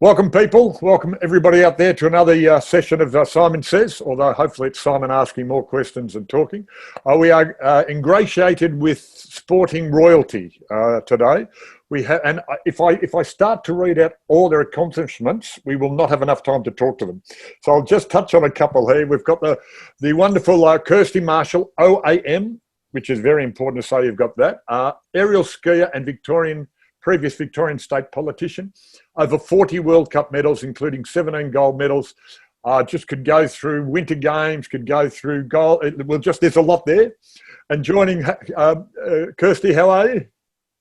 Welcome, people. Welcome, everybody out there, to another session of Simon Says, although hopefully it's Simon asking more questions and talking. We are ingratiated with sporting royalty today. We have, and if I start to read out all their accomplishments, we will not have enough time to talk to them. So I'll just touch on a couple here. We've got the wonderful Kirstie Marshall, OAM, which is very important to say you've got that. Aerial skier and previous Victorian state politician. Over 40 World Cup medals, including 17 gold medals. Just could go through Winter Games, could go through gold. There's a lot there. And joining Kirstie, how are you?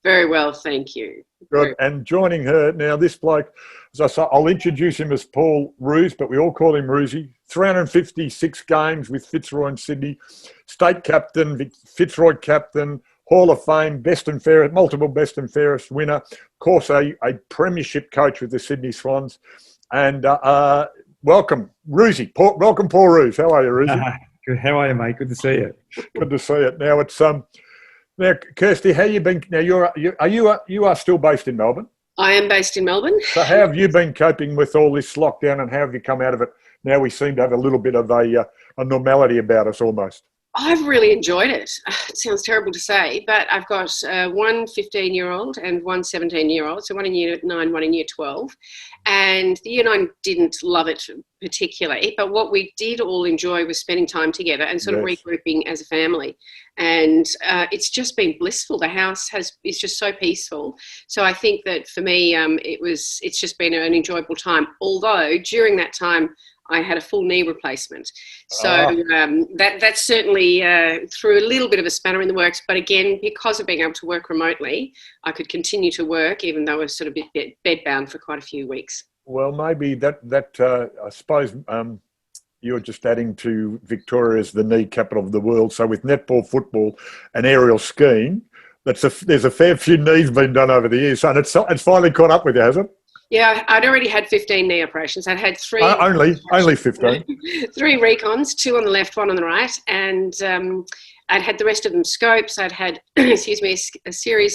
Very well, thank you. Good. And joining her now, this bloke, as I say, I'll introduce him as Paul Roos, but we all call him Roosy. 356 games with Fitzroy and Sydney, state captain, Fitzroy captain, Hall of Fame, best and fairest, multiple best and fairest winner. Of course, a premiership coach with the Sydney Swans. And welcome, Roosy. Welcome, Paul Roos. How are you, Roosy? Good. How are you, mate? Good to see you. Good to see it. Now it's now, Kirstie, how you been? Now you are still based in Melbourne. I am based in Melbourne. So how have you been coping with all this lockdown, and how have you come out of it? Now we seem to have a little bit of a normality about us almost. I've really enjoyed it. It sounds terrible to say, but I've got one 15-year-old and one 17-year-old, so one in year 9, one in year 12. And the year 9 didn't love it particularly, but what we did all enjoy was spending time together and sort of regrouping as a family. And it's just been blissful. The house is just so peaceful. So I think that for me, it's just been an enjoyable time. Although during that time, I had a full knee replacement. So that certainly threw a little bit of a spanner in the works. But again, because of being able to work remotely, I could continue to work even though I was sort of a bit bedbound for quite a few weeks. Well, maybe that I suppose you're just adding to Victoria as the knee capital of the world. So with netball, football and aerial skiing, there's a fair few knees been done over the years. And it's finally caught up with you, hasn't it? Yeah, I'd already had 15 knee operations. I'd had three. Only 15. 3 recons, 2 on the left, 1 on the right, and I'd had the rest of them scopes. I'd had, a series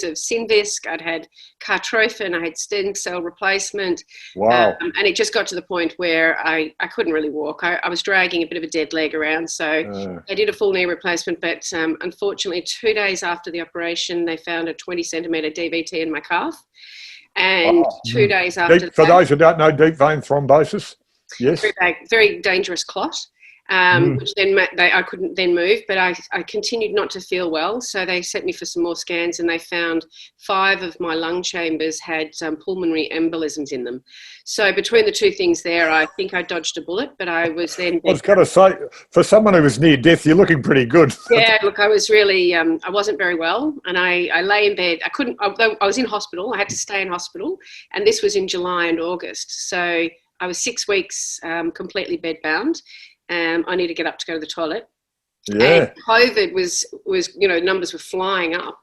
of Synvisc. I'd had Cartrophin. I had stem cell replacement. Wow. And it just got to the point where I couldn't really walk. I was dragging a bit of a dead leg around. So I did a full knee replacement, but unfortunately 2 days after the operation, they found a 20 centimetre DVT in my calf. And 2 days after for those who don't know, deep vein thrombosis, yes, very dangerous clot, which then I couldn't then move, but I continued not to feel well, so they sent me for some more scans, and they found 5 of my lung chambers had pulmonary embolisms in them. So between the two things there, I think I dodged a bullet, but I was then... I was going to say, for someone who was near death, you're looking pretty good. Yeah, look, I was really, I wasn't very well, and I lay in bed. I was in hospital. I had to stay in hospital, and this was in July and August. So I was 6 weeks completely bedbound. I need to get up to go to the toilet. Yeah. And COVID was numbers were flying up.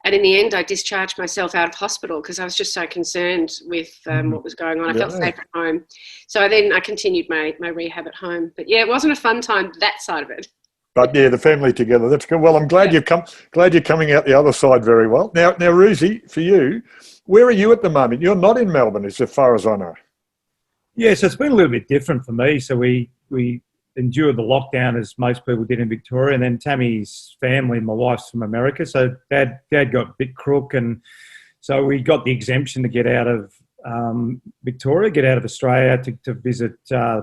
And in the end, I discharged myself out of hospital because I was just so concerned with what was going on. I felt safe at home. So I continued my rehab at home. But yeah, it wasn't a fun time, that side of it. But yeah, the family together, that's good. Well, I'm glad you're coming out the other side very well. Now, Roosy, for you, where are you at the moment? You're not in Melbourne, as far as I know. Yeah, so it's been a little bit different for me. So we endured the lockdown as most people did in Victoria, and then Tammy's family, my wife's from America, so dad got a bit crook, and so we got the exemption to get out of Victoria, get out of Australia to visit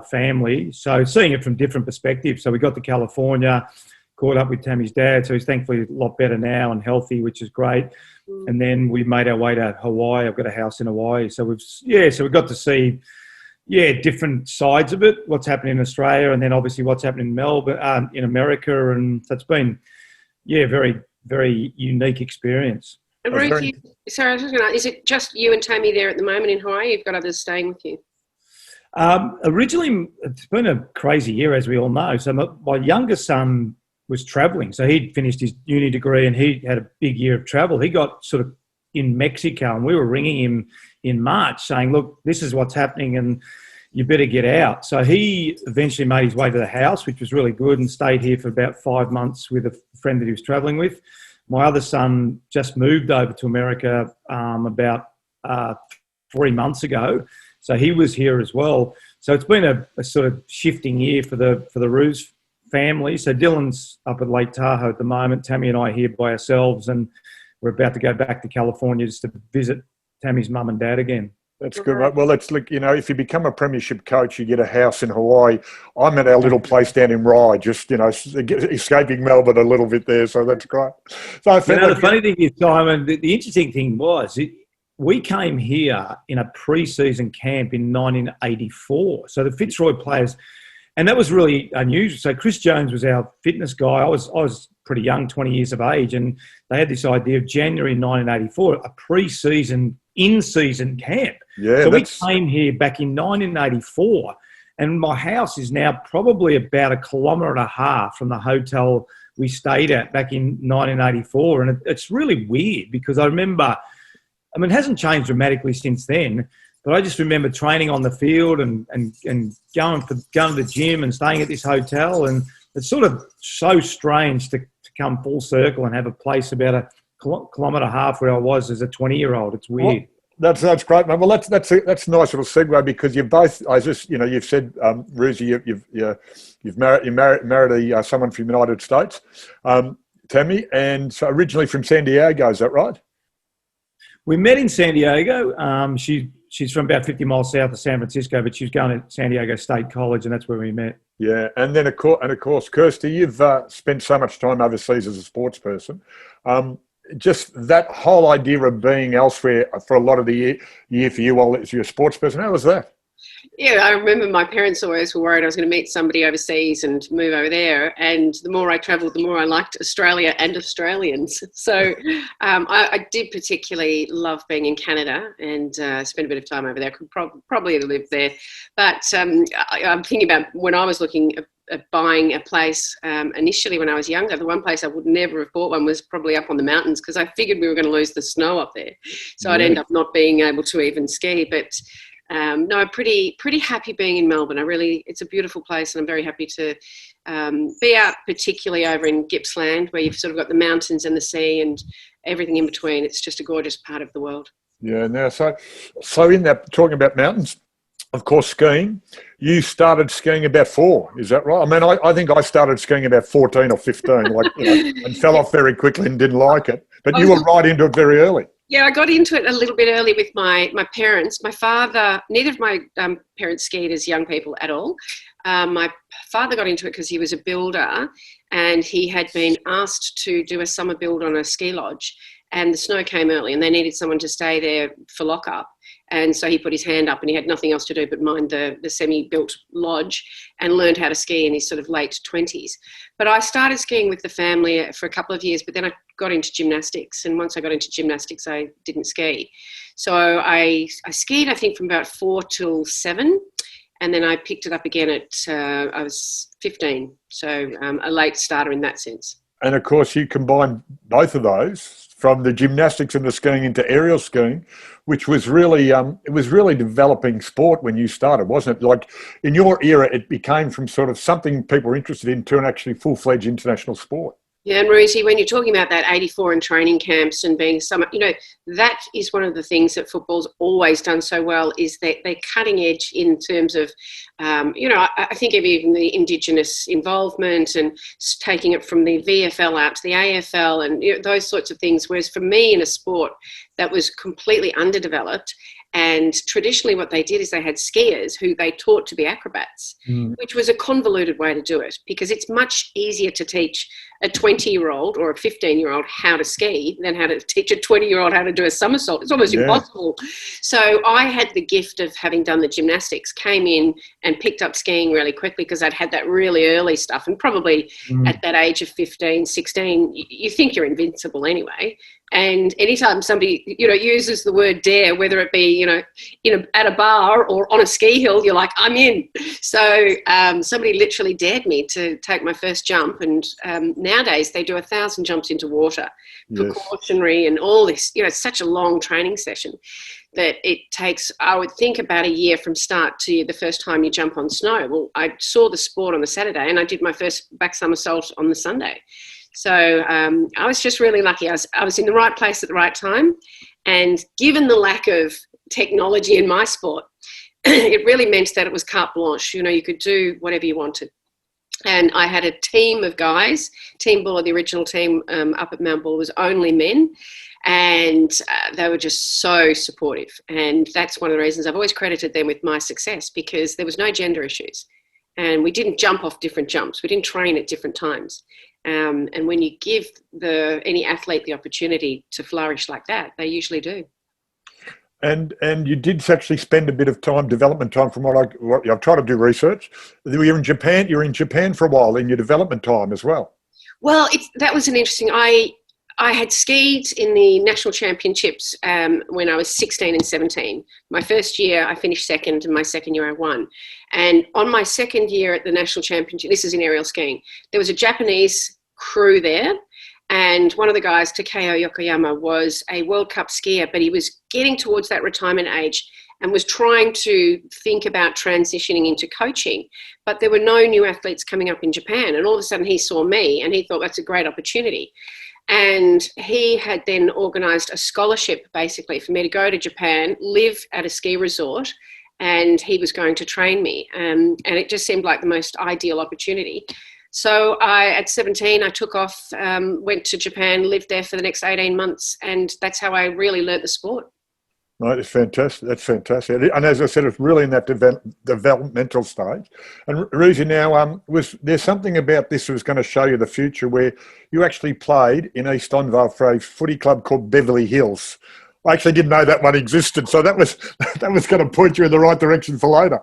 family. So seeing it from different perspectives. So we got to California, caught up with Tammy's dad, so he's thankfully a lot better now and healthy, which is great. And then we made our way to Hawaii. I've got a house in Hawaii, so we got to see different sides of it, what's happening in Australia, and then obviously what's happening in Melbourne, in America, and that's been, very, very unique experience. And Ruth, sorry, I was just going to ask, is it just you and Tammy there at the moment in Hawaii? You've got others staying with you? Originally, it's been a crazy year, as we all know. So my youngest son was travelling, so he'd finished his uni degree and he had a big year of travel. He got sort of in Mexico, and we were ringing him in March saying, look, this is what's happening and you better get out. So he eventually made his way to the house, which was really good, and stayed here for about 5 months with a friend that he was travelling with. My other son just moved over to America about 3 months ago, So he was here as well. So it's been a sort of shifting year for the Roos family. So Dylan's up at Lake Tahoe at the moment. Tammy and I are here by ourselves, and we're about to go back to California just to visit Tammy's mum and dad again. That's good, mate. Well, let's look. If you become a premiership coach, you get a house in Hawaii. I'm at our little place down in Rye, just escaping Melbourne a little bit there. So that's great. So the funny thing is, Simon, the interesting thing was we came here in a pre-season camp in 1984. So the Fitzroy players, and that was really unusual. So Chris Jones was our fitness guy. I was pretty young, 20 years of age, and they had this idea of January 1984, a pre-season, in-season camp. Yeah, so we came here back in 1984, and my house is now probably about 1.5 kilometres from the hotel we stayed at back in 1984. And it's really weird because I remember, it hasn't changed dramatically since then, but I just remember training on the field and going to the gym and staying at this hotel. And it's sort of so strange to come full circle and have a place about 1.5 kilometres where I was as a 20-year-old. It's weird. Well, that's great, mate. Well, that's a nice little segue because you both, you've said, Roosie, you've married someone from the United States, Tammy, and so originally from San Diego. Is that right? We met in San Diego. She's from about 50 miles south of San Francisco, but she was going to San Diego State College, and that's where we met. Yeah, and then of course, Kirstie, you've spent so much time overseas as a sports person. Just that whole idea of being elsewhere for a lot of the year for you while you're a sports person, how was that? Yeah, I remember my parents always were worried I was going to meet somebody overseas and move over there. And the more I travelled, the more I liked Australia and Australians. So I did particularly love being in Canada and spent a bit of time over there. Could probably have lived there. But I'm thinking about when I was looking at buying a place initially when I was younger. The one place I would never have bought one was probably up on the mountains because I figured we were going to lose the snow up there. So I'd end up not being able to even ski. But no, pretty happy being in Melbourne. It's a beautiful place, and I'm very happy to be out, particularly over in Gippsland, where you've sort of got the mountains and the sea and everything in between. It's just a gorgeous part of the world. Yeah. Now, so in that, talking about mountains, of course, skiing. You started skiing about 4, is that right? I mean, I think I started skiing about 14 or 15, and fell off very quickly and didn't like it. But you were right into it very early. Yeah, I got into it a little bit early with my parents. My father, neither of my parents skied as young people at all. My father got into it because he was a builder and he had been asked to do a summer build on a ski lodge, and the snow came early and they needed someone to stay there for lockup. And so he put his hand up and he had nothing else to do but mind the semi-built lodge, and learned how to ski in his sort of late 20s. But I started skiing with the family for a couple of years, but then I got into gymnastics. And once I got into gymnastics, I didn't ski. So I skied, I think, from about 4 till 7. And then I picked it up again I was 15. So a late starter in that sense. And of course, you combined both of those from the gymnastics and the skiing into aerial skiing, which was really, it was really developing sport when you started, wasn't it? Like in your era, it became from sort of something people were interested in to an actually full-fledged international sport. Yeah, and Rosie, when you're talking about that 84 and training camps and being that is one of the things that football's always done so well, is that they're cutting edge in terms of, I think of even the Indigenous involvement and taking it from the VFL out to the AFL and those sorts of things. Whereas for me in a sport that was completely underdeveloped, and traditionally what they did is they had skiers who they taught to be acrobats, which was a convoluted way to do it, because it's much easier to teach a 20-year-old or a 15-year-old how to ski than how to teach a 20-year-old how to do a somersault. It's almost impossible. So I had the gift of having done the gymnastics, came in and picked up skiing really quickly because I'd had that really early stuff. And probably at that age of 15, 16, you think you're invincible anyway. And anytime somebody, uses the word dare, whether it be, at a bar or on a ski hill, you're like, I'm in. So somebody literally dared me to take my first jump. And nowadays they do 1,000 jumps into water, precautionary and all this, it's such a long training session that it takes, I would think, about a year from start to the first time you jump on snow. Well, I saw the sport on the Saturday and I did my first back somersault on the Sunday. So I was just really lucky. I was in the right place at the right time. And given the lack of technology in my sport, it really meant that it was carte blanche. You know, you could do whatever you wanted. And I had a team of guys. Team Buller, the original team up at Mount Buller, was only men. And they were just so supportive. And that's one of the reasons I've always credited them with my success, because there was no gender issues. And we didn't jump off different jumps. We didn't train at different times. And when you give any athlete the opportunity to flourish like that, they usually do. And you did actually spend a bit of time, development time, from what I've tried to do research. You're in Japan. You're in Japan for a while in your development time as well. Well, that was an interesting. I had skied in the national championships when I was 16 and 17. My first year I finished second, and my second year I won. And on my second year at the national championship, this is in aerial skiing, there was a Japanese crew there. And one of the guys, Takeo Yokoyama, was a World Cup skier, but he was getting towards that retirement age and was trying to think about transitioning into coaching. But there were no new athletes coming up in Japan. And all of a sudden he saw me and he thought that's a great opportunity. And he had then organised a scholarship basically for me to go to Japan, live at a ski resort, and he was going to train me. And it just seemed like the most ideal opportunity. So at 17, I took off, went to Japan, lived there for the next 18 months, and that's how I really learnt the sport. Right, it's fantastic. That's fantastic. And as I said, it's really in that developmental stage. And Rosie, now, was there something about this that was going to show you the future, where you actually played in East Onvale for a footy club called Beverly Hills? I actually didn't know that one existed, so that was going to point you in the right direction for later.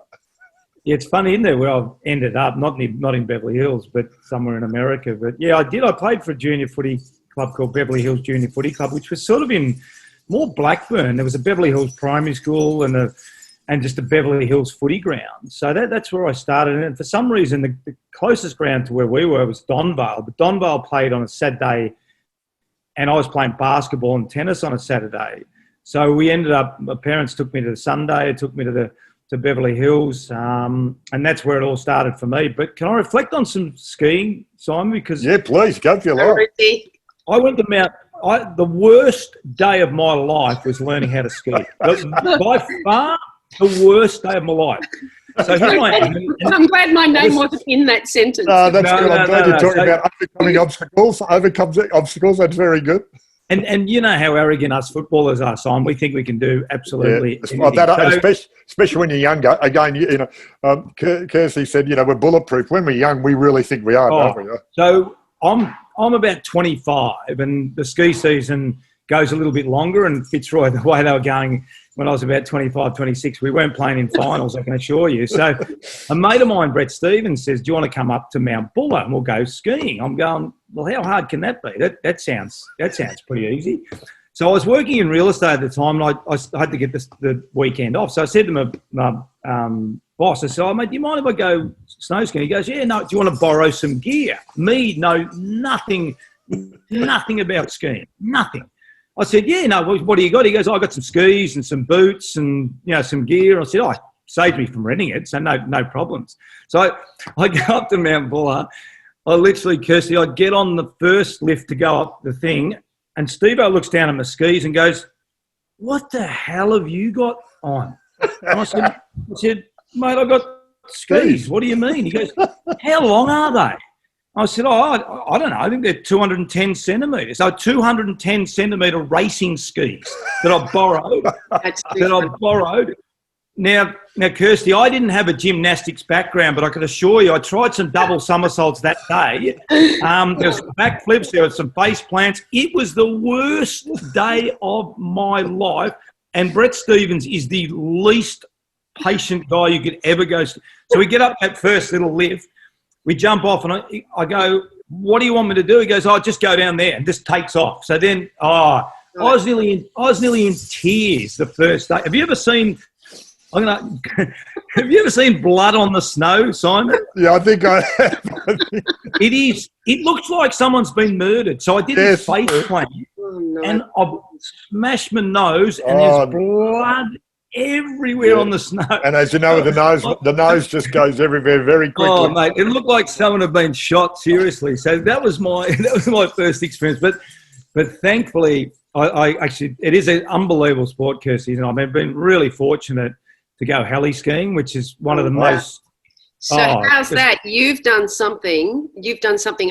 Yeah, it's funny, isn't it, where I've ended up, not in Beverly Hills, but somewhere in America. But yeah, I did. I played for a junior footy club called Beverly Hills Junior Footy Club, which was sort of in more Blackburn. There was a Beverly Hills primary school and just a Beverly Hills footy ground. So that's where I started. And for some reason, the closest ground to where we were was Donvale. But Donvale played on a Saturday, and I was playing basketball and tennis on a Saturday. So we ended up, my parents took me to the Sunday, took me to Beverly Hills, and that's where it all started for me. But can I reflect on some skiing, Simon? Because yeah, please, go for your life. I went to the worst day of my life was learning how to ski. By far, the worst day of my life. So here I am. I'm glad my name wasn't in that sentence. That's good. I'm glad you're talking about overcoming obstacles. That's very good. And you know how arrogant us footballers are, Simon. We think we can do absolutely anything. Especially when you're younger. Again, Kirstie said, we're bulletproof. When we're young, we really think we are, don't we? So I'm about 25, and the ski season goes a little bit longer. And Fitzroy, the way they were going when I was about 25, 26, we weren't playing in finals, I can assure you. So a mate of mine, Brett Stevens, says, do you want to come up to Mount Buller and we'll go skiing? I'm going, well, how hard can that be? That sounds pretty easy. So I was working in real estate at the time, and I had to get the weekend off. So I said to my boss, I said, oh, mate, do you mind if I go snow skiing? He goes, yeah, no, do you want to borrow some gear? Me, know nothing about skiing, nothing. I said, yeah, no, what do you got? He goes, I got some skis and some boots and, some gear. I said, it saved me from renting it, so no problems. So I go up to Mount Buller. I literally, Kirstie, I get on the first lift to go up the thing, and Steve-O looks down at my skis and goes, what the hell have you got on? And I said, mate, I got skis. What do you mean? He goes, how long are they? I said, I don't know. I think they're 210 centimetres. So 210 centimetre racing skis that I borrowed. Now, Kirstie, I didn't have a gymnastics background, but I can assure you I tried some double somersaults that day. There was some backflips. There were some face plants. It was the worst day of my life. And Brett Stevens is the least patient guy you could ever go. So we get up that first little lift. We jump off, and I go, what do you want me to do? He goes, just go down there, and just takes off. So then, I was nearly in tears the first day. Have you ever seen blood on the snow, Simon? Yeah, I think I have. It looks like someone's been murdered. So I did this face plant, and I've smashed my nose, and there's blood everywhere on the snow. And as you know, the nose just goes everywhere very quickly. Oh, mate, it looked like someone had been shot, seriously. So that was my first experience. But thankfully, I actually, it is an unbelievable sport, Kirstie, and I've been really fortunate to go heli skiing, which is one of the Wow. most. So Oh, how's that? You've done something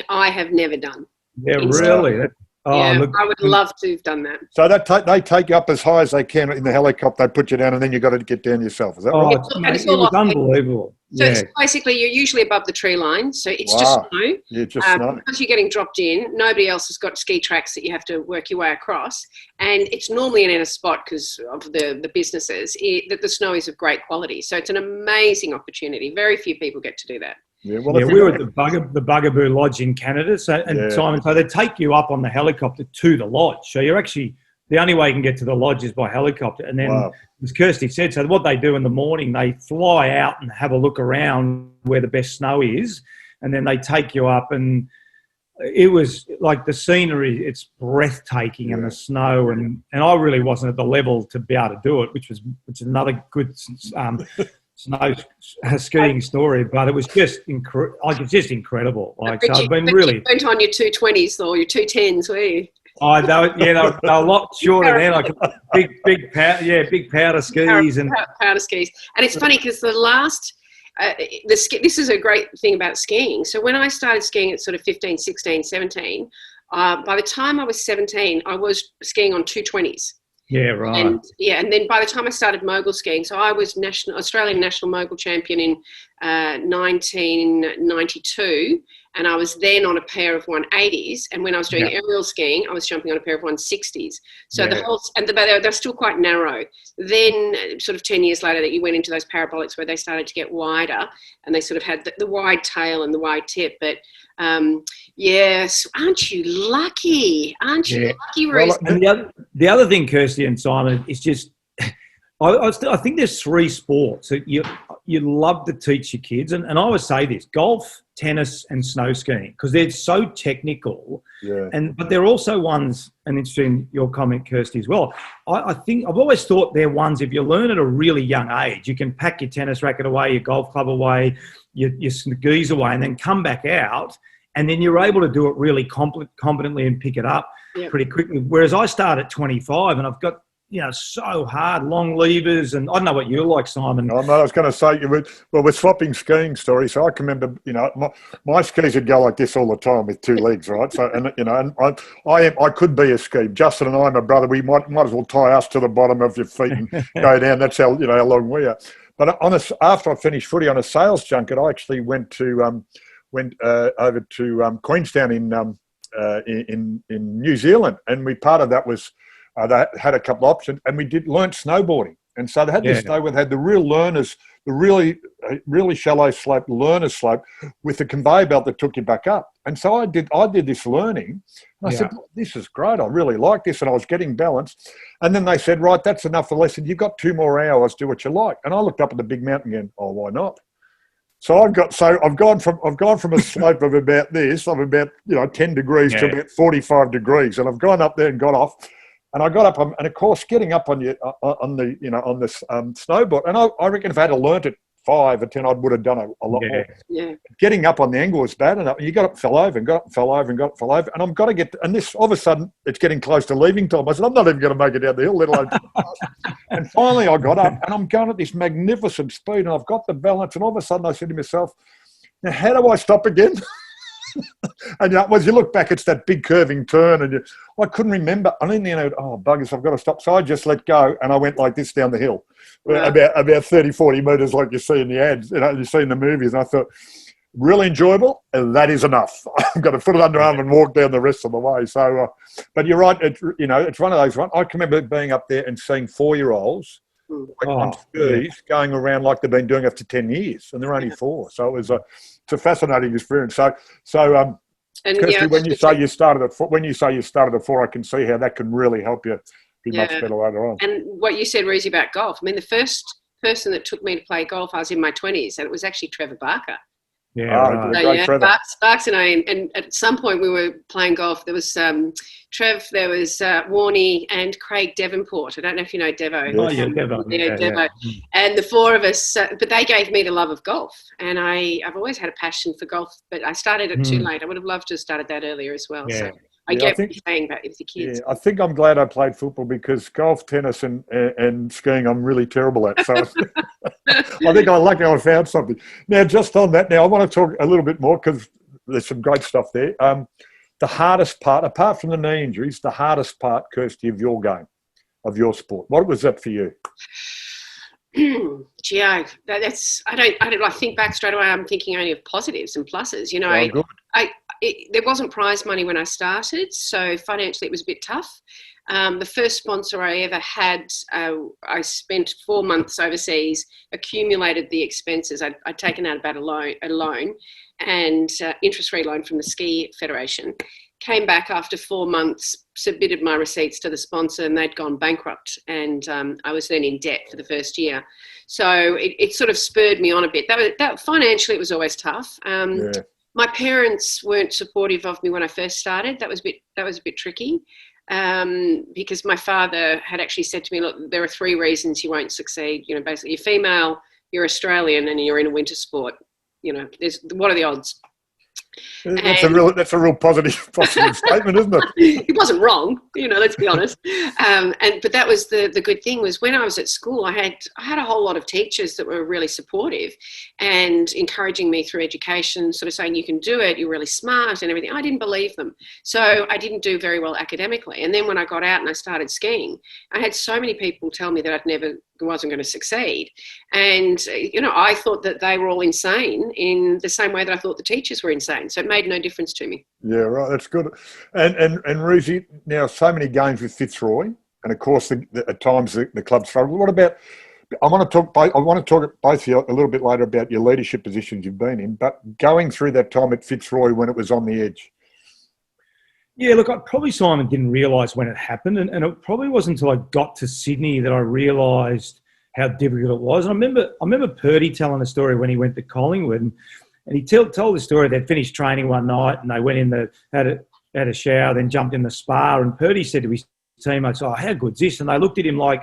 I have never done. Yeah, Instantly. really. Yeah, Look, I would love to have done that. So they take you up as high as they can in the helicopter. They put you down, and then you got to get down yourself. Is that right? It's It all was off- unbelievable. So Yeah. it's basically, you're usually above the tree line, so it's just Wow. snow. Yeah, just snow. Because you're getting dropped in, nobody else has got ski tracks that you have to work your way across, and it's normally in a spot because of the businesses that the snow is of great quality. So it's an amazing opportunity. Very few people get to do that. Yeah, well, We were at the Bugaboo Lodge in Canada. So, Simon, so they take you up on the helicopter to the lodge. So you're actually, the only way you can get to the lodge is by helicopter. And then, as Kirstie said, so what they do in the morning, they fly out and have a look around where the best snow is. And then they take you up, and it was like the scenery, it's breathtaking, and the snow. And I really wasn't at the level to be able to do it, which is another good snow skiing story, but it was just incredible. Like, so I've been really. You went on your 220s or your 210s, were you? They were a lot shorter then. Like big powder skis and powder skis. And it's funny because the last. This is a great thing about skiing. So when I started skiing at sort of 15, 16, 17, by the time I was 17, I was skiing on 220s. Yeah, right. And then by the time I started mogul skiing, so I was Australian national mogul champion in 1992, and I was then on a pair of 180s. And when I was doing aerial skiing, I was jumping on a pair of 160s. So they're still quite narrow. Then, sort of 10 years later, that you went into those parabolics where they started to get wider, and they sort of had the wide tail and the wide tip. But yes, aren't you lucky? Aren't you lucky, Reece? And the other thing, Kirstie and Simon, is just I think there's three sports that you love to teach your kids, and I always say this: golf, tennis, and snow skiing, because they're so technical. Yeah. But they're also ones, and interesting your comment, Kirstie, as well. I think I've always thought they're ones, if you learn at a really young age, you can pack your tennis racket away, your golf club away, your skis away, and then come back out, and then you're able to do it really competently and pick it up pretty quickly. Whereas I start at 25 and I've got, so hard, long levers, and I don't know what you're like, Simon. I was going to say, we're swapping skiing stories. So I can remember, my skis would go like this all the time with two legs, right? So, and I could be a ski. Justin and I, my brother, we might as well tie us to the bottom of your feet and go down. That's how long we are. But after I finished footy on a sales junket, I actually went over to Queenstown in New Zealand, and part of that was. They had a couple of options, and we learnt snowboarding. And so they had this snow where they had the real learners, the really shallow slope, learner slope, with the conveyor belt that took you back up. And so I did this learning. And I said, this is great. I really like this. And I was getting balanced. And then they said, right, that's enough for the lesson. You've got 2 more hours. Do what you like. And I looked up at the big mountain again. Oh, why not? So I've gone from a slope of about 10 degrees to about 45 degrees. And I've gone up there and got off. And I got up, and of course, getting up on the snowboard. And I reckon if I had learnt it 5 or 10, I would have done a lot more. Yeah. Getting up on the angle was bad enough. You got up, fell over, and got up, and fell over, and got up, fell over. And I'm going to get, and this all of a sudden it's getting close to leaving time. I said, I'm not even going to make it down the hill, let alone. And finally, I got up, and I'm going at this magnificent speed, and I've got the balance. And all of a sudden, I said to myself, now how do I stop again? And as you look back, it's that big curving turn, and I couldn't remember. I didn't buggers, I've got to stop. So I just let go, and I went like this down the hill, about 30, 40 metres, like you see in the ads, you see in the movies. And I thought, really enjoyable, and that is enough. I've got to put it under arm and walk down the rest of the way. So, but you're right. It's one of those. I can remember being up there and seeing 4-year-olds. On skis going around like they've been doing it for 10 years, and they're only 4. So it's a fascinating experience. So Kirstie, when you say you started at 4, I can see how that can really help you be much better later on. And what you said, Reece, about golf. I mean, the first person that took me to play golf, I was in my 20s, and it was actually Trevor Barker. Sparks and I, and at some point we were playing golf. There was Trev, there was Warney, and Craig Devonport. I don't know if you know Devo. Devo. Devo. And the 4 of us, but they gave me the love of golf, and I've always had a passion for golf, but I started it too late. I would have loved to have started that earlier as well. So I get what you're saying about with the kids. Yeah, I think I'm glad I played football, because golf, tennis, and skiing I'm really terrible at. So I think I'm lucky I found something. Now, just on that, I want to talk a little bit more, because there's some great stuff there. The hardest part, apart from the knee injuries, the hardest part, Kirstie, of your game, of your sport, what was that for you? Gee, I think back straight away. I'm thinking only of positives and pluses. You know, good. There wasn't prize money when I started, so financially it was a bit tough. The first sponsor I ever had, I spent 4 months overseas, accumulated the expenses. I'd taken out about a loan and interest-free loan from the Ski Federation. Came back after 4 months, submitted my receipts to the sponsor, and they'd gone bankrupt. And I was then in debt for the first year. So it sort of spurred me on a bit. That financially, it was always tough. My parents weren't supportive of me when I first started. That was a bit tricky, because my father had actually said to me, "Look, there are 3 reasons you won't succeed. You know, basically, you're female, you're Australian, and you're in a winter sport. You know, what are the odds?" That's a real positive statement, isn't it? He wasn't wrong, let's be honest. But that was the good thing, was when I was at school, I had a whole lot of teachers that were really supportive and encouraging me through education, sort of saying, you can do it, you're really smart and everything. I didn't believe them. So I didn't do very well academically. And then when I got out and I started skiing, I had so many people tell me that I wasn't going to succeed. And, I thought that they were all insane in the same way that I thought the teachers were insane. So it made no difference to me. Yeah, right. That's good. And Rosie, now so many games with Fitzroy, and of course at times the club struggle. What about? I want to talk both of you a little bit later about your leadership positions you've been in, but going through that time at Fitzroy when it was on the edge. Yeah, look, Simon didn't realise when it happened, and it probably wasn't until I got to Sydney that I realised how difficult it was. And I remember Purdy telling a story when he went to Collingwood, and he told the story. They'd finished training one night and they went in had a shower, then jumped in the spa, and Purdy said to his teammates, "Oh, how good's this?" And they looked at him like,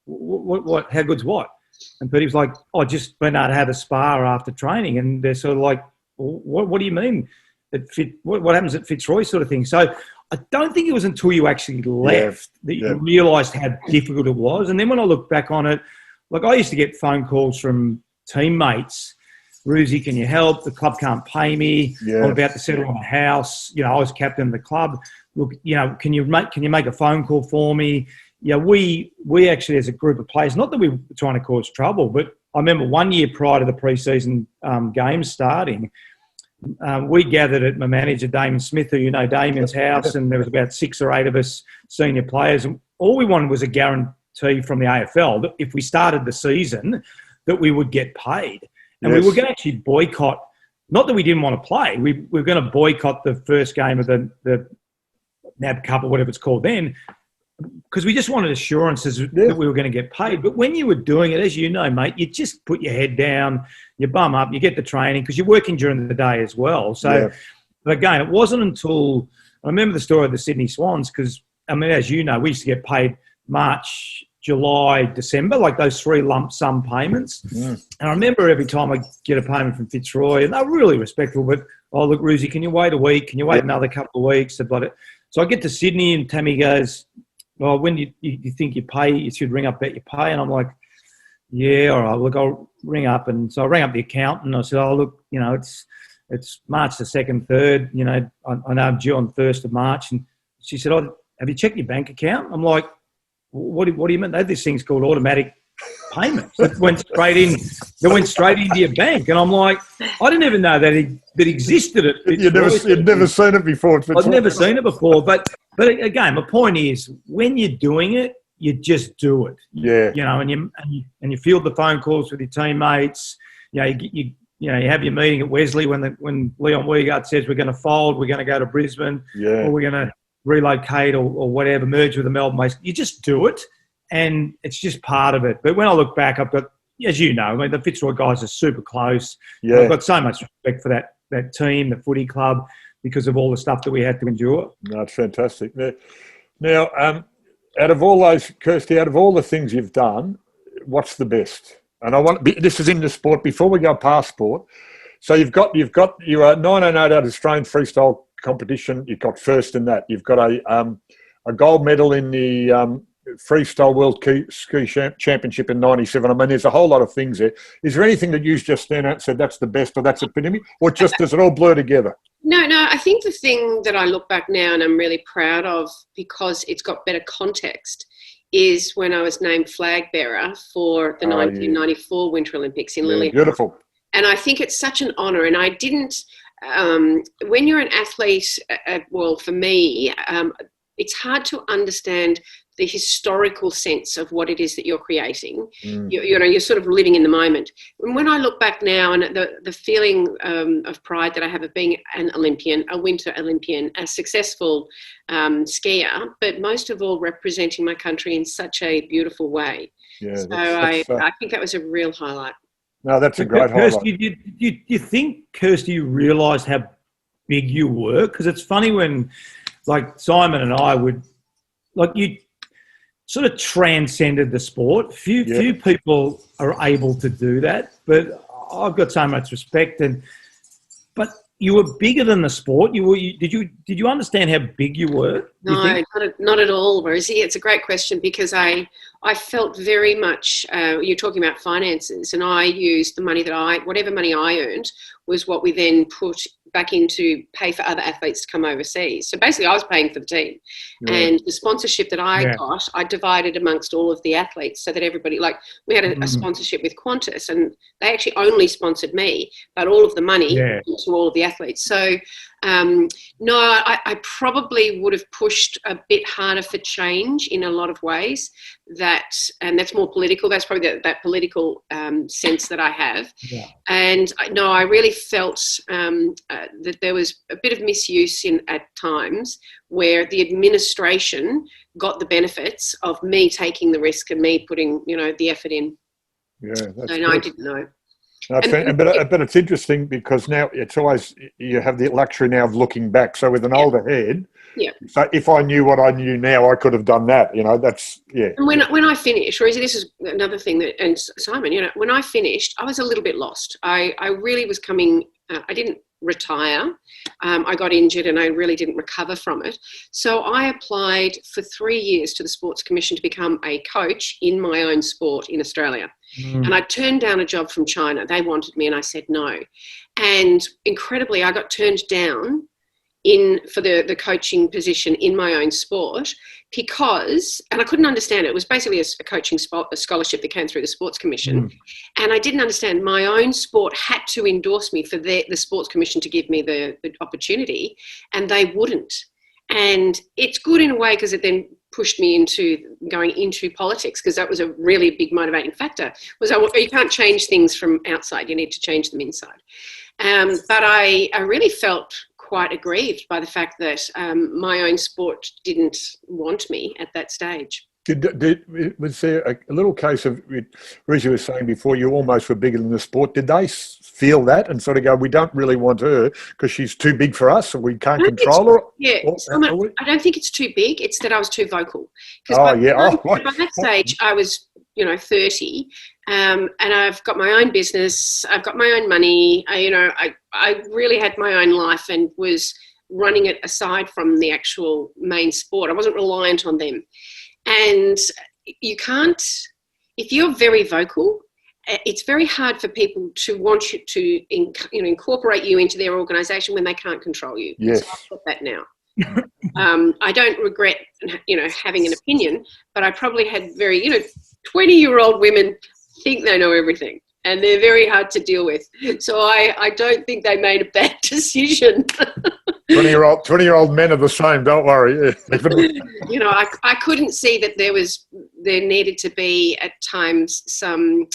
"What? How good's what?" And Purdy was like, "Oh, just been out to have a spa after training." And they're sort of like, "What do you mean? What happens at Fitzroy," sort of thing. So I don't think it was until you actually left that you realised how difficult it was. And then when I look back on it, like I used to get phone calls from teammates, "Rosie, can you help? The club can't pay me. I'm about to settle on a house. I was captain of the club. Look, can you make a phone call for me?" Yeah, we actually, as a group of players, not that we were trying to cause trouble, but I remember 1 year prior to the pre-season games starting, we gathered at my manager, Damien Smith, who Damien's house, and there was about 6 or 8 of us senior players. And all we wanted was a guarantee from the AFL that if we started the season, that we would get paid. And we were going to actually boycott, not that we didn't want to play, we were going to boycott the first game of the NAB Cup or whatever it's called then, because we just wanted assurances that we were going to get paid. But when you were doing it, as you know, mate, you just put your head down, you bum up, you get the training, because you're working during the day as well. So, but again, it wasn't until, I remember the story of the Sydney Swans, because, I mean, as you know, we used to get paid March, July, December, like those 3 lump sum payments. And I remember every time I get a payment from Fitzroy, and they're really respectful, but, "Oh, look, Rosie, can you wait a week? Can you wait another couple of weeks?" So I get to Sydney and Tammy goes, "Well, when you think you should ring up about your pay?" And I'm like, "Yeah, all right, look, I'll ring up." And so I rang up the accountant and I said, "Oh, look, it's March the 2nd, 3rd, I know I'm due on the 1st of March." And she said, "Oh, have you checked your bank account?" I'm like, What do you mean? They have this thing's called automatic payments that went straight into your bank. And I'm like, I didn't even know that existed. You'd never seen it before. I'd never seen it before. But again, my point is, when you're doing it, you just do it. Yeah. And you field the phone calls with your teammates. You have your meeting at Wesley when Leon Wiegert says we're going to fold, we're going to go to Brisbane, or we're going to relocate or whatever, merge with the Melbourne base. You just do it, and it's just part of it. But when I look back, I've got, as you know, I mean, the Fitzroy guys are super close. Yeah. I've got so much respect for that team, the footy club, because of all the stuff that we had to endure. No, it's fantastic. Now, out of all those, Kirstie, out of all the things you've done, what's the best? And this is in the sport. Before we go past sport, so you've got your 908 Australian freestyle competition. You got first in that. You've got a gold medal in the Freestyle World Ski Championship in '97. I mean, there's a whole lot of things there. Is there anything that you just stand out and said that's the best or that's epitome, or just does it all blur together? No. I think the thing that I look back now and I'm really proud of, because it's got better context, is when I was named flag bearer for the 1994 Winter Olympics in Lillehammer. Beautiful. And I think it's such an honour. And I didn't, when you're an athlete, well, for me, it's hard to understand the historical sense of what it is that you're creating. You're sort of living in the moment. And when I look back now, and the feeling of pride that I have of being an Olympian, a Winter Olympian, a successful skier, but most of all representing my country in such a beautiful way. Yeah, so I think that was a real highlight. No, that's a great highlight. Kirstie, do you think, Kirstie, you realised how big you were? Because it's funny when, like, Simon and I would, like, you sort of transcended the sport. Few people are able to do that, but I've got so much respect. But you were bigger than the sport. Did you understand how big you were? No, not at all, Rosie. It's a great question, because I felt very much, you're talking about finances, and I used the money whatever money I earned was what we then put back into pay for other athletes to come overseas. So basically I was paying for the team, and the sponsorship that I got, I divided amongst all of the athletes so that everybody, like, we had a sponsorship with Qantas, and they actually only sponsored me, but all of the money went to all of the athletes. So no, I probably would have pushed a bit harder for change in a lot of ways. And that's more political. That's probably that political sense that I have. Yeah. And no, I really felt that there was a bit of misuse at times, where the administration got the benefits of me taking the risk and me putting, the effort in. Yeah, that's so no, I didn't know. But it's interesting, because now it's always, you have the luxury now of looking back. So with an older head, so if I knew what I knew now, I could have done that. That's And when I finished, Rosie, this is another thing that, and Simon, when I finished, I was a little bit lost. I really was coming. I didn't retire. I got injured and I really didn't recover from it. So I applied for 3 years to the Sports Commission to become a coach in my own sport in Australia. And I turned down a job from China. They wanted me and I said no. And incredibly, I got turned down for the coaching position in my own sport, because, and I couldn't understand it. It was basically a coaching scholarship that came through the Sports Commission. And I didn't understand, my own sport had to endorse me for the Sports Commission to give me the opportunity, and they wouldn't. And it's good in a way, because it then pushed me into going into politics, because that was a really big motivating factor. You can't change things from outside, you need to change them inside. But I really felt quite aggrieved by the fact that my own sport didn't want me at that stage. Was there a little case of, as you were saying before, you almost were bigger than the sport? Did they feel that and sort of go, we don't really want her because she's too big for us, or we can't control her? Yeah, I don't think it's too big. It's that I was too vocal. By that stage, I was 30, and I've got my own business. I've got my own money. I really had my own life and was running it aside from the actual main sport. I wasn't reliant on them. And you can't, if you're very vocal, it's very hard for people to want you to incorporate you into their organisation when they can't control you. Yes. So I've got that now. I don't regret, having an opinion, but I probably had very, 20-year-old women think they know everything, and they're very hard to deal with. So I don't think they made a bad decision. 20-year-old men are the same, don't worry. I couldn't see that there needed to be at times some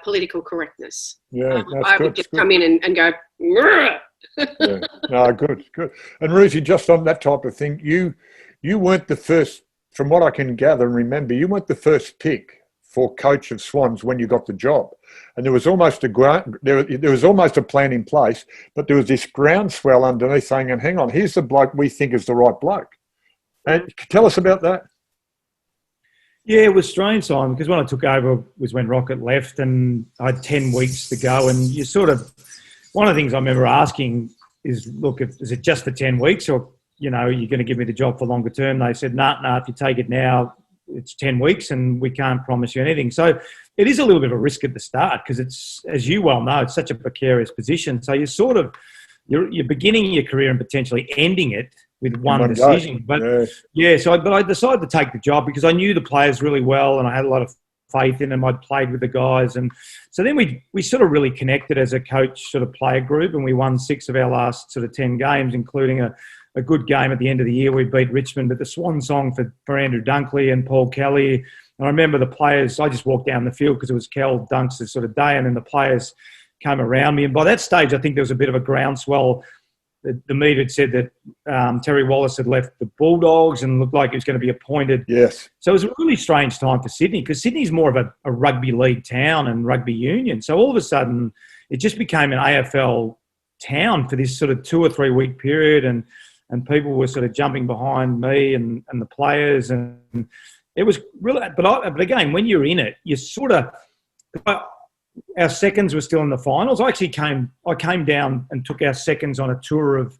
political correctness. Yeah, I would just come in and go, yeah. No, good. And Rosie, just on that type of thing, you weren't the first, from what I can gather and remember, you weren't the first pick for coach of Swans when you got the job. And there was almost a plan in place, but there was this groundswell underneath saying, and hang on, here's the bloke we think is the right bloke. And tell us about that. Yeah, it was strange, Simon, because when I took over was when Rocket left, and I had 10 weeks to go. And you sort of, one of the things I remember asking look, is it just for 10 weeks or, you're going to give me the job for longer term? They said, no, if you take it now, it's 10 weeks and we can't promise you anything. So it is a little bit of a risk at the start because it's, as you well know, it's such a precarious position. So you're beginning your career and potentially ending it with one decision. But but I decided to take the job because I knew the players really well and I had a lot of faith in them. I'd played with the guys. And so then we sort of really connected as a coach sort of player group, and we won 6 of our last sort of 10 games, including a good game at the end of the year. We beat Richmond, but the swan song for Andrew Dunkley and Paul Kelly. And I remember the players, I just walked down the field because it was Kel Dunk's sort of day, and then the players came around me. And by that stage, I think there was a bit of a groundswell. The media had said that Terry Wallace had left the Bulldogs and looked like he was going to be appointed. Yes. So it was a really strange time for Sydney because Sydney's more of a rugby league town and rugby union. So all of a sudden, it just became an AFL town for this sort of 2 or 3 week period, and people were sort of jumping behind me and the players, and it was really. But again, when you're in it, you sort of. Our seconds were still in the finals. I came down and took our seconds on a tour of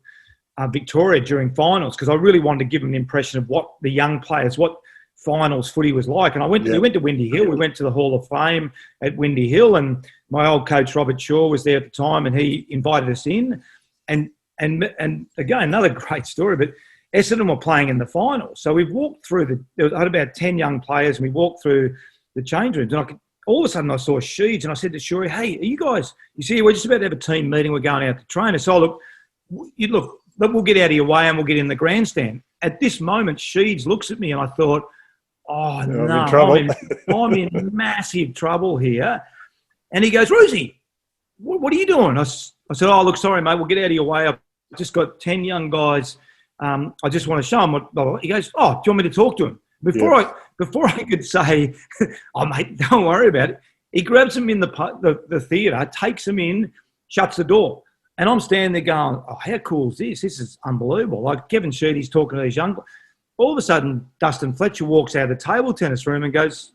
Victoria during finals because I really wanted to give them an impression of what the young players, what finals footy was like. And we went to Windy Hill. We went to the Hall of Fame at Windy Hill, and my old coach Robert Shaw was there at the time, and he invited us in. And again, another great story. But Essendon were playing in the finals, so we walked through I had about 10 young players, and we walked through the change rooms, and all of a sudden I saw Sheeds, and I said to Shuri, hey, are you guys, you see, we're just about to have a team meeting. We're going out to train. So we'll get out of your way and we'll get in the grandstand. At this moment, Sheeds looks at me and I thought, oh, no, I'm in massive trouble here. And he goes, Roosie, what are you doing? I said, oh, look, sorry, mate, we'll get out of your way. I've just got 10 young guys. I just want to show them what. He goes, oh, do you want me to talk to him? Before I could say, oh, mate, don't worry about it, he grabs him in the theatre, takes him in, shuts the door. And I'm standing there going, oh, how cool is this? This is unbelievable. Like Kevin Sheedy's talking to these young guys. All of a sudden, Dustin Fletcher walks out of the table tennis room and goes,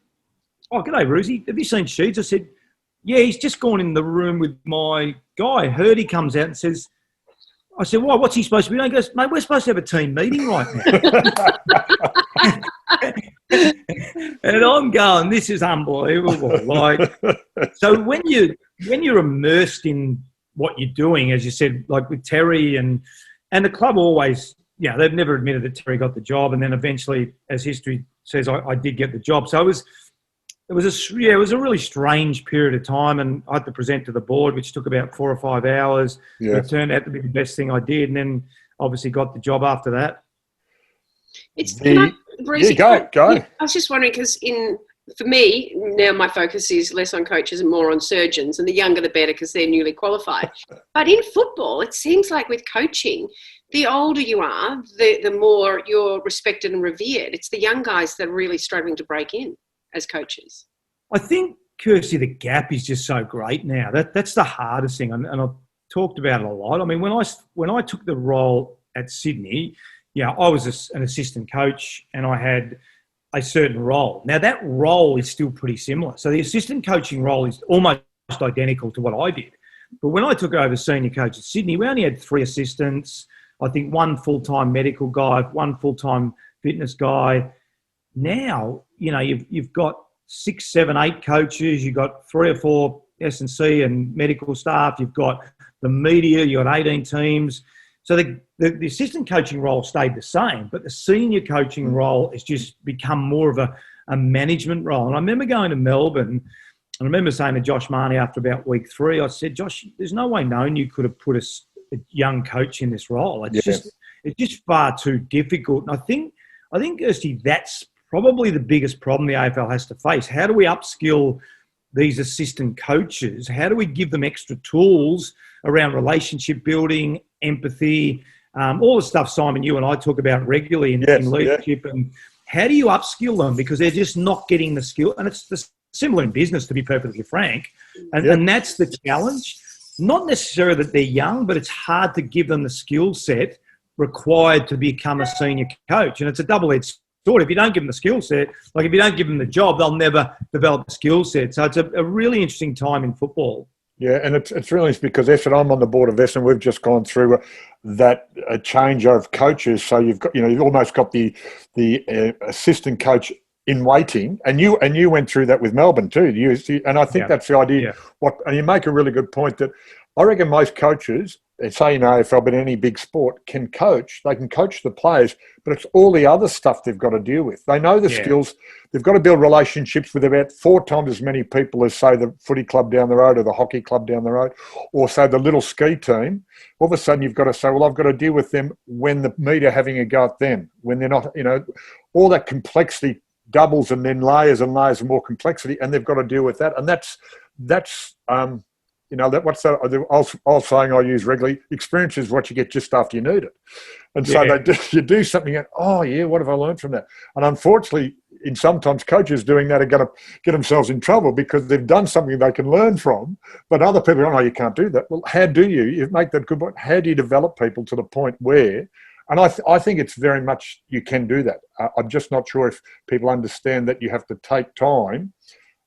oh, g'day, Roosie. Have you seen Sheeds? I said, yeah, he's just gone in the room with my guy. Hurdy comes out and says, I said, well, what's he supposed to be doing? He goes, mate, we're supposed to have a team meeting right now. And I'm going, this is unbelievable. Like, so when you're immersed in what you're doing, as you said, like with Terry and the club always, they've never admitted that Terry got the job. And then eventually, as history says, I did get the job. So it was a really strange period of time, and I had to present to the board, which took about 4 or 5 hours. Yeah. It turned out to be the best thing I did, and then obviously got the job after that. Go. I was just wondering because for me now my focus is less on coaches and more on surgeons, and the younger the better because they're newly qualified. But in football, it seems like with coaching, the older you are, the more you're respected and revered. It's the young guys that are really struggling to break in as coaches. I think, Kirstie, the gap is just so great now. That's the hardest thing, and I've talked about it a lot. I mean, when I took the role at Sydney, I was an assistant coach and I had a certain role. Now, that role is still pretty similar. So the assistant coaching role is almost identical to what I did. But when I took over senior coach at Sydney, we only had 3 assistants, I think 1 full-time medical guy, 1 full-time fitness guy. Now, you've got 6, 7, 8 coaches. You've got 3 or 4 S&C and medical staff. You've got the media. You've got 18 teams. So the assistant coaching role stayed the same, but the senior coaching role has just become more of a management role. And I remember going to Melbourne, and I remember saying to Josh Marnie after about week 3, I said, Josh, there's no way known you could have put a young coach in this role. It's just far too difficult. And I think, Kirstie, that's probably the biggest problem the AFL has to face. How do we upskill these assistant coaches? How do we give them extra tools around relationship building, empathy, all the stuff, Simon, you and I talk about regularly in leadership? And how do you upskill them? Because they're just not getting the skill. And it's similar in business, to be perfectly frank. And that's the challenge. Not necessarily that they're young, but it's hard to give them the skill set required to become a senior coach. And it's a double-edged sword. If you don't give them the skill set, like if you don't give them the job, they'll never develop the skill set. So it's a really interesting time in football. Yeah, and it's really because Essendon, I'm on the board of Essendon. We've just gone through that change of coaches. So you've got, you've almost got the assistant coach in waiting, and you went through that with Melbourne too. And I think that's the idea. Yeah. And you make a really good point that I reckon most coaches, say in AFL, but any big sport, can coach. They can coach the players, but it's all the other stuff they've got to deal with. They know the skills. They've got to build relationships with about 4 times as many people as, say, the footy club down the road or the hockey club down the road, or, say, the little ski team. All of a sudden you've got to say, well, I've got to deal with them when the media having a go at them, when they're not, all that complexity doubles and then layers and layers of more complexity, and they've got to deal with that. And that's what's that old saying I use regularly: experience is what you get just after you need it. And so you do something and, oh yeah, what have I learned from that? And unfortunately, in sometimes coaches doing that are going to get themselves in trouble because they've done something they can learn from, but other people go, oh, you can't do that. Well, how do you make that good point? How do you develop people to the point where, and I think it's very much you can do that. I'm just not sure if people understand that you have to take time.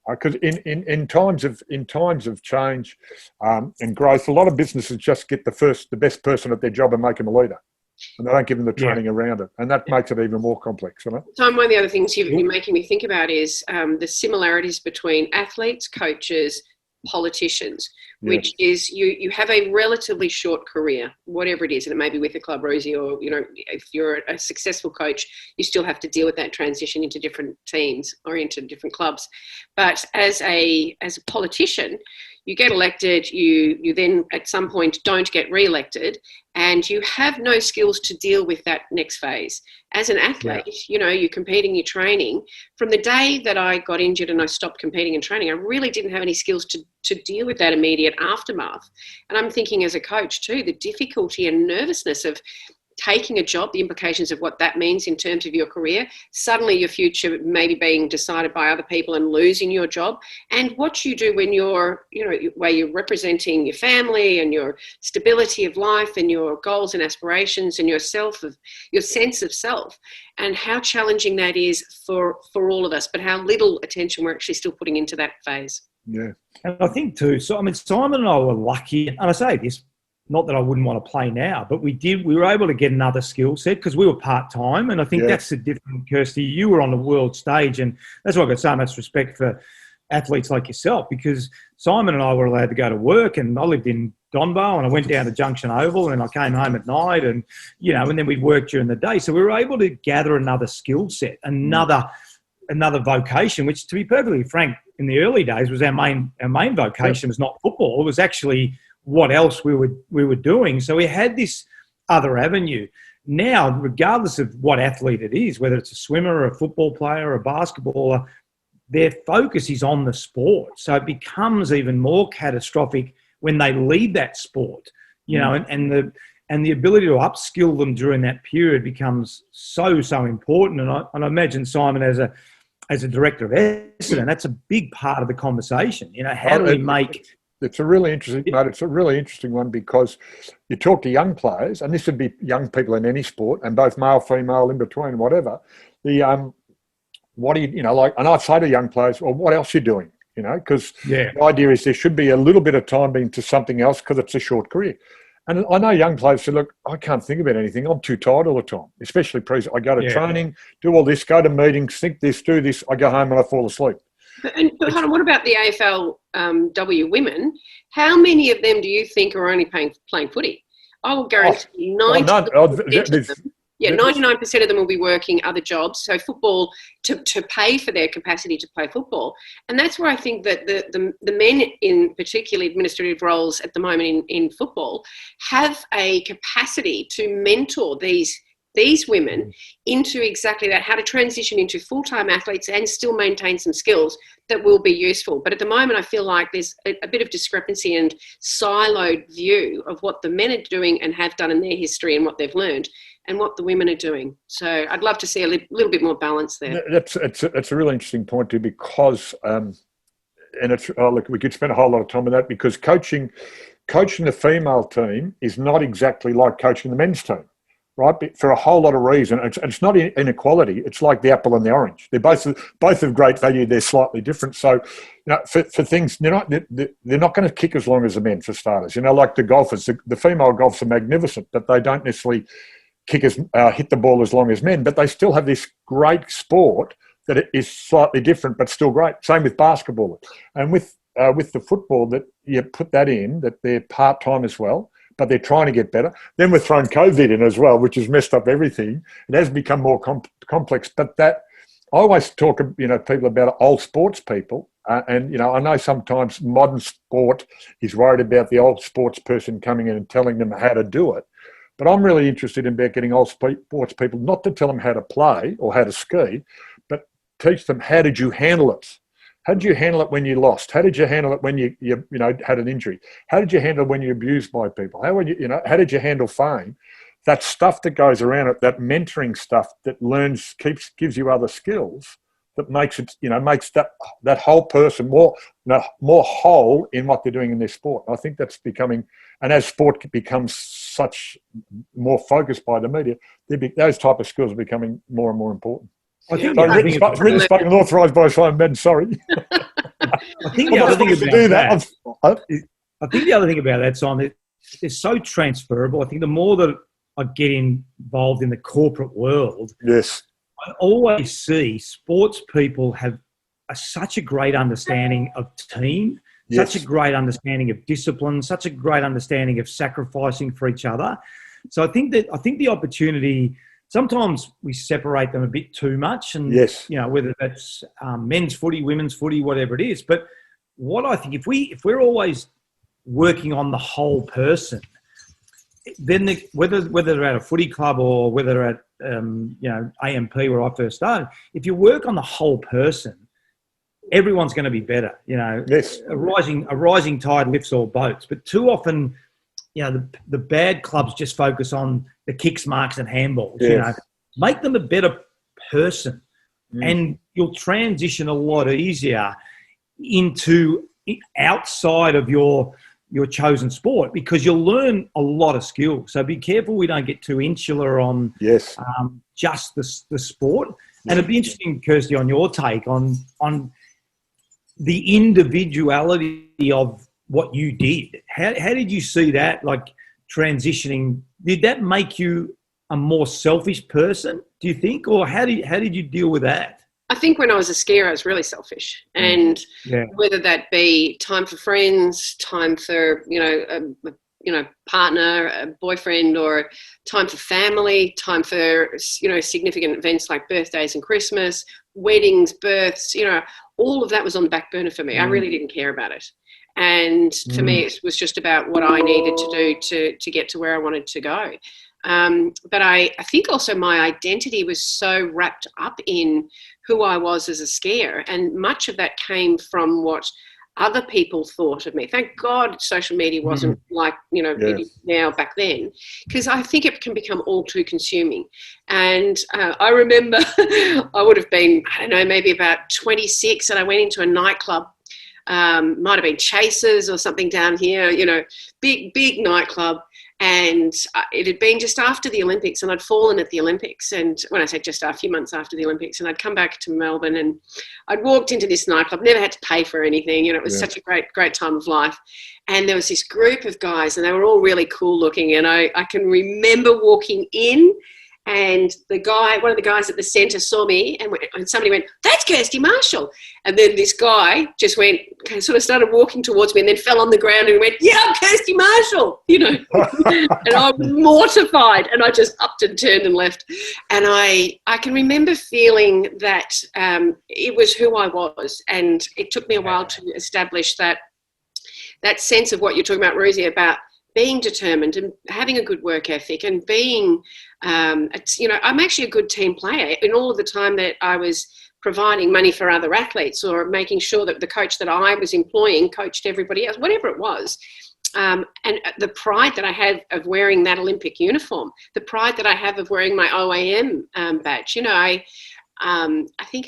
Because in times of change and growth, a lot of businesses just get the best person at their job and make them a leader, and they don't give them the training around it, and that makes it even more complex, isn't it? Tom, one of the other things you're making me think about is the similarities between athletes, coaches, politicians, which is you have a relatively short career, whatever it is, and it may be with the club, Rosie, or if you're a successful coach, you still have to deal with that transition into different teams or into different clubs. But as a politician, you get elected, you then at some point don't get re-elected, and you have no skills to deal with that next phase. As an athlete, you're competing, you're training. From the day that I got injured and I stopped competing and training, I really didn't have any skills to deal with that immediate aftermath. And I'm thinking as a coach too, the difficulty and nervousness of taking a job, the implications of what that means in terms of your career, suddenly your future maybe being decided by other people and losing your job, and what you do when you're, where you're representing your family and your stability of life and your goals and aspirations and your sense of self, and how challenging that is for all of us, but how little attention we're actually still putting into that phase. Yeah. And I think too, Simon and I were lucky, and I say this, not that I wouldn't want to play now, but we were able to get another skill set because we were part-time. And I think that's the difference, Kirstie. You were on the world stage, and that's why I've got so much respect for athletes like yourself, because Simon and I were allowed to go to work, and I lived in Donvale, and I went down to Junction Oval, and I came home at night, and, and then we'd work during the day. So we were able to gather another skill set, another vocation, which, to be perfectly frank, in the early days was our main vocation was not football. It was actually what else we were doing. So we had this other avenue. Now, regardless of what athlete it is, whether it's a swimmer, a football player, a basketballer, their focus is on the sport. So it becomes even more catastrophic when they leave that sport, and the ability to upskill them during that period becomes so important. And I imagine Simon as a director of Essendon, that's a big part of the conversation. How do we make... It's a really interesting one because you talk to young players, and this would be young people in any sport, and both male, female, in between, whatever. What do you like? And I say to young players, well, what else are you doing? Because the idea is there should be a little bit of time being to something else because it's a short career. And I know young players say, look, I can't think about anything. I'm too tired all the time, especially I go to training, do all this, go to meetings, think this, do this. I go home and I fall asleep. But hold on, what about the AFLW women? How many of them do you think are only playing footy? I will guarantee 99% of them will be working other jobs. So football to pay for their capacity to play football. And that's where I think that the men in particularly administrative roles at the moment in football have a capacity to mentor these women into exactly that, how to transition into full-time athletes and still maintain some skills that will be useful. But at the moment, I feel like there's a bit of discrepancy and siloed view of what the men are doing and have done in their history and what they've learned and what the women are doing. So I'd love to see a little bit more balance there. It's a really interesting point too, because and we could spend a whole lot of time on that, because coaching the female team is not exactly like coaching the men's team. right? But for a whole lot of reasons. It's not inequality. It's like the apple and the orange. They're both of great value. They're slightly different. So, for things, they're not going to kick as long as the men, for starters. Like the golfers, the female golfers are magnificent, but they don't necessarily hit the ball as long as men. But they still have this great sport that is slightly different, but still great. Same with basketball, and with the football, that you put that in, that they're part-time as well, but they're trying to get better. Then we're throwing COVID in as well, which has messed up everything. It has become more complex. But that, I always talk, people about old sports people, and I know sometimes modern sport is worried about the old sports person coming in and telling them how to do it. But I'm really interested in about getting old sports people, not to tell them how to play or how to ski, but teach them, how did you handle it? How did you handle it when you lost? How did you handle it when you had an injury? How did you handle when you're abused by people? How did you handle fame? That stuff that goes around it, that mentoring stuff that gives you other skills, that makes it, makes that whole person more whole in what they're doing in their sport. I think that's becoming, and as sport becomes such more focused by the media, those type of skills are becoming more and more important. I think written spoken and authorised by Simon Ben. Sorry. I think the other thing about I think the other thing about that, Simon, they're so transferable. I think the more that I get involved in the corporate world, yes, I always see sports people have such a great understanding of team, yes, such a great understanding of discipline, such a great understanding of sacrificing for each other. So I think the opportunity. Sometimes we separate them a bit too much, and yes, whether that's men's footy, women's footy, whatever it is. But what I think, if we're always working on the whole person, then whether they're at a footy club or whether they're at AMP where I first started, if you work on the whole person, everyone's going to be better. Yes, a rising tide lifts all boats. But too often, the bad clubs just focus on the kicks, marks, and handballs. Yes. Make them a better person, and you'll transition a lot easier into outside of your chosen sport, because you'll learn a lot of skills. So be careful we don't get too insular on just the sport. And it'd be interesting, Kirstie, on your take on the individuality of what you did. How did you see that, like, transitioning? Did that make you a more selfish person, do you think? Or how did you deal with that? I think when I was a skier, I was really selfish. And whether that be time for friends, time for, partner, a boyfriend, or time for family, time for, significant events like birthdays and Christmas, weddings, births, all of that was on the back burner for me. I really didn't care about it. And for me, it was just about what I needed to do to get to where I wanted to go. But I think also my identity was so wrapped up in who I was as a skier. And much of that came from what other people thought of me. Thank God social media wasn't like, it is now back then, because I think it can become all too consuming. And I remember I would have been, maybe about 26, and I went into a nightclub. Might have been Chasers or something down here, big nightclub. And it had been just after the Olympics, and I'd fallen at the Olympics. And when I say just a few months after the Olympics, and I'd come back to Melbourne, and I'd walked into this nightclub, never had to pay for anything. It was such a great time of life. And there was this group of guys, and they were all really cool looking. And I can remember walking in, and one of the guys at the centre saw me, and somebody went, "That's Kirstie Marshall." And then this guy just sort of started walking towards me, and then fell on the ground and went, "Yeah, I'm Kirstie Marshall," And I was mortified, and I just upped and turned and left. And I can remember feeling that it was who I was, and it took me a while to establish that sense of what you're talking about, Rosie, about being determined and having a good work ethic, and being, I'm actually a good team player. In all of the time that I was providing money for other athletes, or making sure that the coach that I was employing coached everybody else, whatever it was. And the pride that I have of wearing that Olympic uniform, the pride that I have of wearing my OAM badge, I think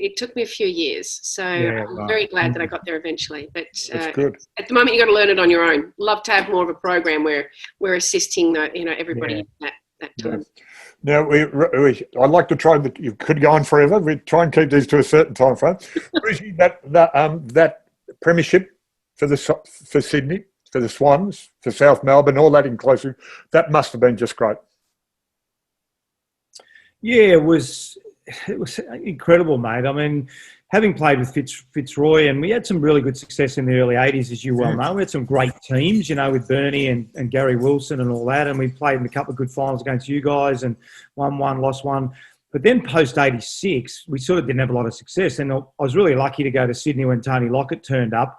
it took me a few years. So I'm very glad that I got there eventually. But that's good. At the moment, you've got to learn it on your own. Love to have more of a program where we're assisting everybody in that. that time. Now, I'd like to try, but you could go on forever. We try and keep these to a certain time frame. Brizzy, that premiership for Sydney, for the Swans, for South Melbourne, all that inclusive, that must have been just great. Yeah, it was incredible, mate. I mean, having played with Fitzroy, and we had some really good success in the early 80s, as you well know. We had some great teams, with Bernie and Gary Wilson and all that, and we played in a couple of good finals against you guys and won one, lost one. But then post-86, we sort of didn't have a lot of success, and I was really lucky to go to Sydney when Tony Lockett turned up.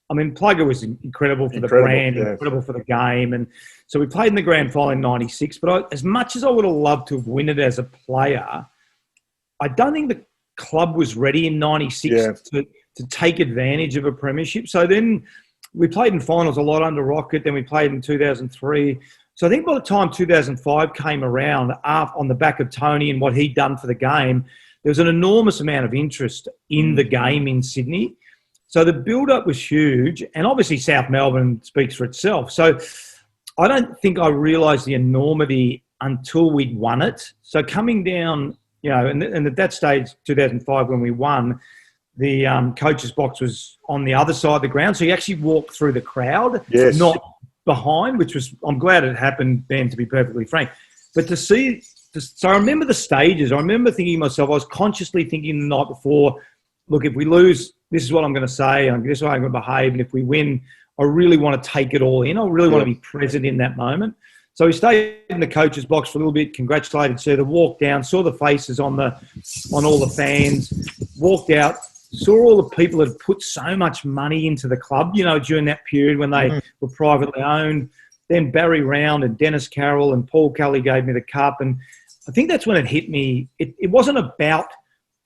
I mean, Plugger was incredible for the brand, incredible for the game. And so we played in the grand final in 96. But as much as I would have loved to have won it as a player, I don't think the club was ready in 96 to take advantage of a premiership. So then we played in finals a lot under Rocket. Then we played in 2003. So I think by the time 2005 came around, on the back of Tony and what he'd done for the game, there was an enormous amount of interest in the game in Sydney. So the build-up was huge, and obviously South Melbourne speaks for itself. So I don't think I realised the enormity until we'd won it. So coming down, and at that stage, 2005, when we won, the coach's box was on the other side of the ground. So you actually walked through the crowd, not behind, which was, I'm glad it happened then, to be perfectly frank. But so I remember the stages. I remember thinking to myself, I was consciously thinking the night before, look, if we lose, this is what I'm going to say, and this is how I'm going to behave. And if we win, I really want to take it all in. I really want to be present in that moment. So we stayed in the coach's box for a little bit, congratulated Sir, walked down, saw the faces on all the fans, walked out, saw all the people that had put so much money into the club, during that period when they were privately owned. Then Barry Round and Dennis Carroll and Paul Kelly gave me the cup. And I think that's when it hit me. It wasn't about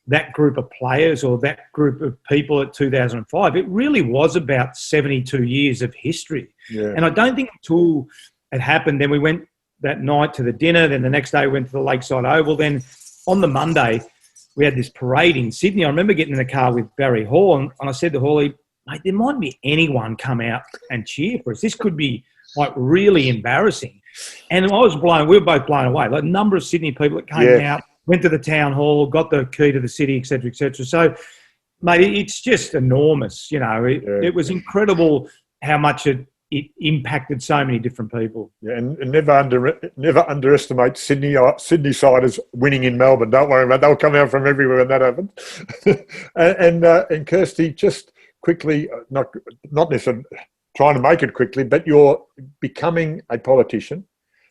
that group of players or that group of people at 2005. It really was about 72 years of history. Yeah. And I don't think until it happened, then we went that night to the dinner, then the next day we went to the Lakeside Oval. Then on the Monday, we had this parade in Sydney. I remember getting in the car with Barry Hall, and I said to Hawley, mate, there mightn't be anyone come out and cheer for us. This could be really embarrassing. And we were both blown away. Like a number of Sydney people that came out, went to the town hall, got the key to the city, et cetera, et cetera. So, mate, it's just enormous. It was incredible how much it impacted so many different people. Yeah, and never underestimate Sydney-siders winning in Melbourne. Don't worry about it. They'll come out from everywhere when that happens. and Kirstie, just quickly, not necessarily trying to make it quickly, but you're becoming a politician.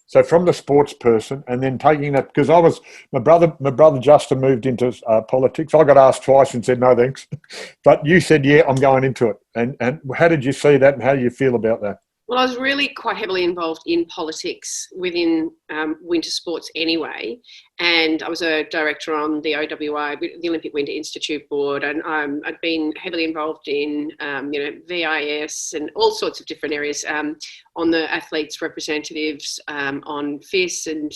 So from the sports person, and then taking that, because my brother Justin moved into politics. I got asked twice and said no thanks, but you said I'm going into it. And how did you see that, and how do you feel about that? Well, I was really quite heavily involved in politics within winter sports anyway, and I was a director on the OWI, the Olympic Winter Institute Board, and I'd been heavily involved in VIS and all sorts of different areas on the athletes' representatives, on FIS, and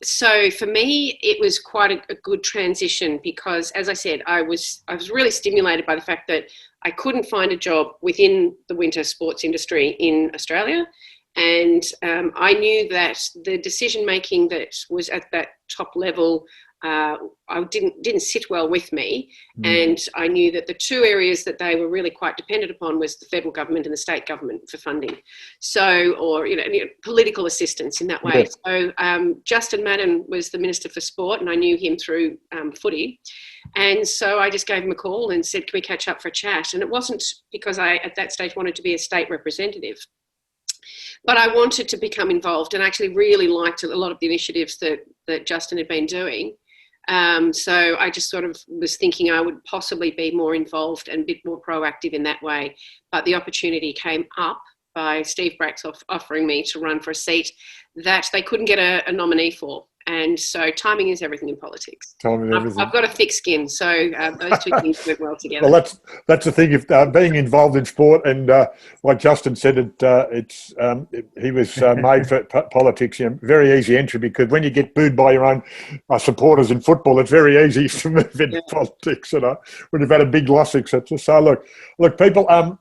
so for me, it was quite a good transition because, as I said, I was really stimulated by the fact that I couldn't find a job within the winter sports industry in Australia. And I knew that the decision making that was at that top level I didn't sit well with me. And I knew that the two areas that they were really quite dependent upon was the federal government and the state government for funding. So, or, political assistance in that way. Yes. So Justin Madden was the Minister for Sport, and I knew him through footy. And so I just gave him a call and said, can we catch up for a chat? And it wasn't because I, at that stage, wanted to be a state representative. But I wanted to become involved, and actually really liked a lot of the initiatives that Justin had been doing. So I just sort of was thinking I would possibly be more involved and a bit more proactive in that way. But the opportunity came up by Steve Bracks offering me to run for a seat that they couldn't get a nominee for. And so timing is everything in politics. Timing everything. I've got a thick skin, so those two things went well together. Well, that's the thing. If being involved in sport, and like Justin said, he was made for politics. Very easy entry, because when you get booed by your own supporters in football, it's very easy to move into politics. When you've had a big loss, etc. So look, people.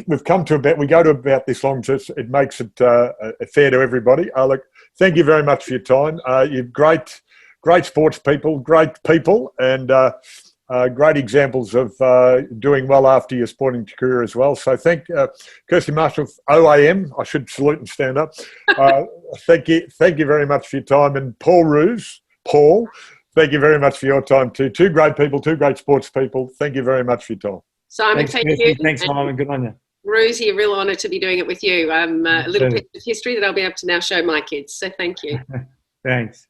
we've come to about, we go to about this long, so it makes it fair to everybody. Look, thank you very much for your time. You're great sports people, and great examples of doing well after your sporting career as well. So thank Kirstie Marshall, OAM. I should salute and stand up. Thank you very much for your time. And Paul Roos, thank you very much for your time too. Two great people, two great sports people. Thank you very much for your time. Simon, thank you. Thanks, Simon. Good on you. Rosie, a real honour to be doing it with you. A little bit of history that I'll be able to now show my kids. So thank you. Thanks.